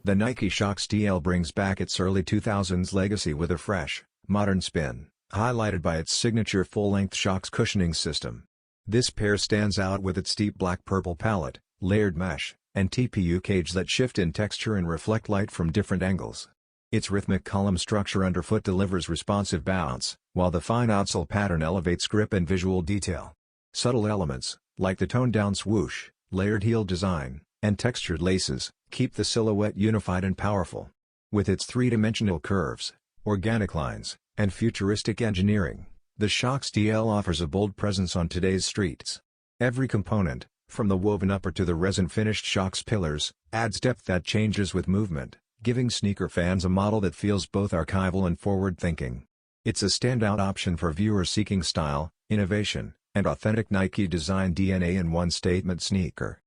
The Nike Shox TL brings back its early 2000s legacy with a fresh, modern spin, highlighted by its signature full-length Shox cushioning system. This pair stands out with its deep black-purple palette, layered mesh, and TPU cage that shift in texture and reflect light from different angles. Its rhythmic column structure underfoot delivers responsive bounce, while the fine outsole pattern elevates grip and visual detail. Subtle elements, like the toned-down swoosh, layered heel design, and textured laces, keep the silhouette unified and powerful. With its three-dimensional curves, organic lines, and futuristic engineering, the Shox TL offers a bold presence on today's streets. Every component, from the woven upper to the resin-finished Shox pillars, adds depth that changes with movement, giving sneaker fans a model that feels both archival and forward-thinking. It's a standout option for viewers seeking style, innovation, and authentic Nike design DNA in one statement sneaker.